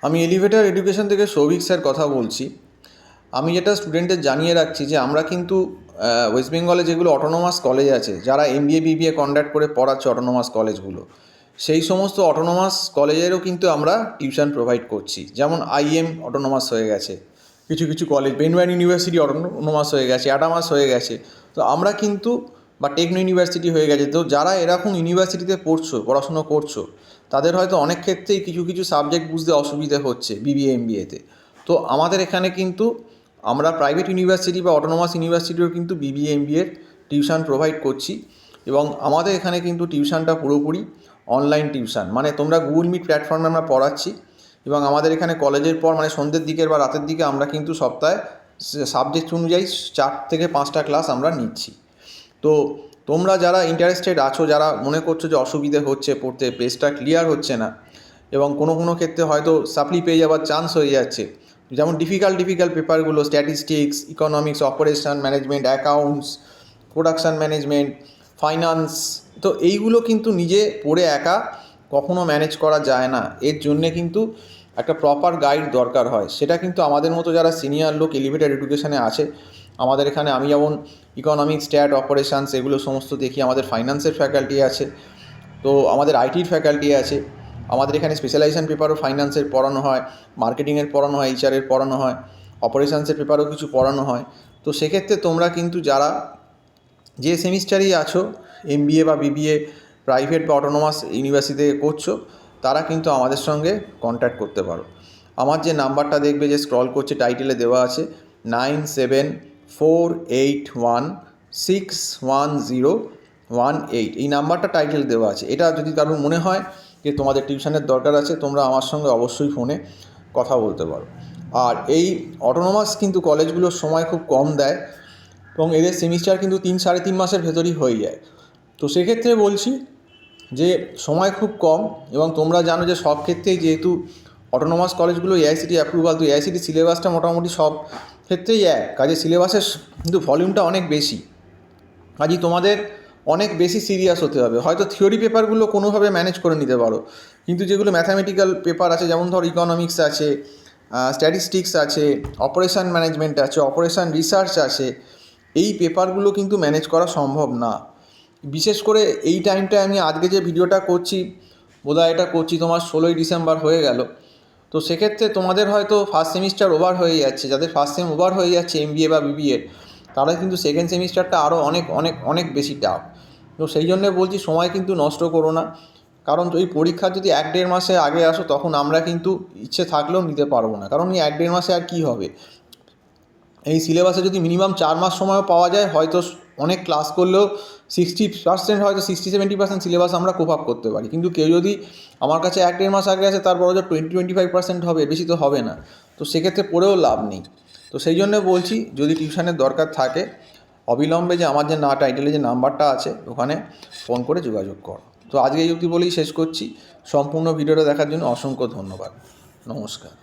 আমি elevator education থেকে Souvik sir কথা বলছি। আমি যেটা স্টুডেন্টদের জানিয়ে রাখছি যে আমরা কিন্তু ওয়েস্ট বেঙ্গলে যেগুলো অটোনোমাস কলেজ আছে, যারা এমবিএ বিবিএ কন্ডাক্ট করে পড়াচ্ছে অটোনোমাস কলেজগুলো, সেই সমস্ত অটোনোমাস কলেজেরও কিন্তু আমরা টিউশন প্রোভাইড করছি। যেমন আইএম অটোনোমাস হয়ে গেছে, কিছু কিছু কলেজ, বেনওয়ান ইউনিভার্সিটি অটোনোমাস হয়ে গেছে, অ্যাটামাস হয়ে গেছে। তো আমরা কিন্তু, বা টেকনো ইউনিভার্সিটি হয়ে গেছে। তো যারা এরকম ইউনিভার্সিটিতে পড়াশুনো করছো, তাদের হয়তো অনেক ক্ষেত্রেই কিছু কিছু সাবজেক্ট বুঝতে অসুবিধে হচ্ছে বিবিএ এমবিএতে। তো আমাদের এখানে কিন্তু আমরা প্রাইভেট ইউনিভার্সিটি বা অটোনোমাস ইউনিভার্সিটিও কিন্তু বিবিএ এমবিএর টিউশন প্রোভাইড করছি। এবং আমাদের এখানে কিন্তু টিউশনটা পুরোপুরি অনলাইন টিউশন, মানে তোমরা গুগল মিট প্ল্যাটফর্মে আমরা পড়াচ্ছি। এবং আমাদের এখানে কলেজের পর, মানে সন্ধ্যের দিকের বা রাতের দিকে, আমরা কিন্তু সপ্তাহে সাবজেক্ট অনুযায়ী 4 থেকে 5টা ক্লাস আমরা নিচ্ছি। তো তোমরা যারা ইন্টারেস্টেড আছো, যারা মনে করছো যে অসুবিধে হচ্ছে পড়তে, পেজটা ক্লিয়ার হচ্ছে না, এবং কোনো কোনো ক্ষেত্রে হয়তো সাপ্লি পেয়ে যাওয়ার চান্স হয়ে যাচ্ছে, যেমন ডিফিকাল্ট পেপারগুলো, statistics, economics, operation management, accounts, production management, finance, তো এইগুলো কিন্তু নিজে পড়ে একা কখনো ম্যানেজ করা যায় না। এর জন্যে কিন্তু একটা প্রপার গাইড দরকার হয়। সেটা কিন্তু আমাদের মতো যারা সিনিয়র লোক এলিভেটেড এডুকেশনে আছে, আমাদের এখানে আমি যেমন ইকোনমিক্স, স্ট্যাট, অপারেশানস এগুলো সমস্ত দেখি। আমাদের ফাইন্যান্সের ফ্যাকাল্টি আছে, তো আমাদের আইটির ফ্যাকাল্টি আছে। আমাদের এখানে স্পেশালাইজেশন পেপারও ফাইন্যান্সের পড়ানো হয়, মার্কেটিংয়ের পড়ানো হয়, এইচআরের পড়ানো হয়, অপারেশানসের পেপারও কিছু পড়ানো হয়। তো সেক্ষেত্রে তোমরা কিন্তু যারা যে সেমিস্টারেই আছো, এমবিএ বা বিবিএ প্রাইভেট বা অটোনোমাস ইউনিভার্সিটিতে করছো, তারা কিন্তু আমাদের সঙ্গে কন্ট্যাক্ট করতে পারো। আমার যে নাম্বারটা দেখবে যে স্ক্রল করছে, টাইটেলে দেওয়া আছে 9748161018। এই নাম্বারটা টাইটেলে দেওয়া আছে। এটা যদি কারোর মনে হয় যে তোমাদের টিউশনের দরকার আছে, তোমরা আমার সঙ্গে অবশ্যই ফোনে কথা বলতে পারো। আর এই অটোনোমাস কিন্তু কলেজগুলোর সময় খুব কম দেয়, এবং এদের সেমিস্টার কিন্তু 3-3.5 মাসের ভেতরই হয়ে যায়। তো সেক্ষেত্রে বলছি যে সময় খুব কম, এবং তোমরা জানো যে সব ক্ষেত্রেই যেহেতু অটোনোমাস কলেজগুলো এআইসিটি অ্যাপ্রুভাল, তো এআইসিটি সিলেবাসটা মোটামুটি সব ক্ষেত্রেই কাজে সিলেবাসের কিন্তু ভলিউমটা অনেক বেশি। কাজেই তোমাদের অনেক বেশি সিরিয়াস হতে হবে। হয়তো থিওরি পেপারগুলো কোনোভাবে ম্যানেজ করে নিতে পারো, কিন্তু যেগুলো ম্যাথামেটিক্যাল পেপার আছে, যেমন ধর ইকোনমিক্স আছে, স্ট্যাটিস্টিক্স আছে, অপারেশান ম্যানেজমেন্ট আছে, অপারেশান রিসার্চ আছে, এই পেপারগুলো কিন্তু ম্যানেজ করা সম্ভব না। বিশেষ করে এই টাইমটায় আমি আজকে যে ভিডিওটা করছি, বোধহয় এটা করছি তোমার 16ই ডিসেম্বর হয়ে গেল। তো সেক্ষেত্রে তোমাদের হয়তো ফার্স্ট সেমিস্টার ওভার হয়ে যাচ্ছে। যাদের ফার্স্ট সেম ওভার হয়ে যাচ্ছে এমবিএ বা বিবিএ, তারা কিন্তু সেকেন্ড সেমিস্টারটা আরও অনেক অনেক অনেক বেশি টাফ। তো সেই জন্যে বলছি সময় কিন্তু নষ্ট করো না, কারণ এই পরীক্ষার যদি 1-1.5 মাসে আগে আসো, তখন আমরা কিন্তু ইচ্ছে থাকলেও নিতে পারবো না। কারণ এই 1-1.5 মাসে আর কী হবে? এই সিলেবাসে যদি মিনিমাম 4 মাস সময়ও পাওয়া যায়, হয়তো অনেক ক্লাস করলেও 60%, হয়তো 60-70% সিলেবাস আমরা কোপ আপ করতে পারি। কিন্তু কেউ যদি আমার কাছে 1-1.5 মাস আগে আসে, তার বড় 20-25% হবে, বেশি তো হবে না। তো সেক্ষেত্রে পড়েও লাভ নেই। তো সেই জন্য বলছি, যদি টিউশনের দরকার থাকে, অবিলম্বে যে আমার যে টাইটেলে যে নাম্বারটা আছে, ওখানে ফোন করে যোগাযোগ কর। তো আজকে এই অবধি বলেই শেষ করছি। সম্পূর্ণ ভিডিওটা দেখার জন্য অসংখ্য ধন্যবাদ। নমস্কার।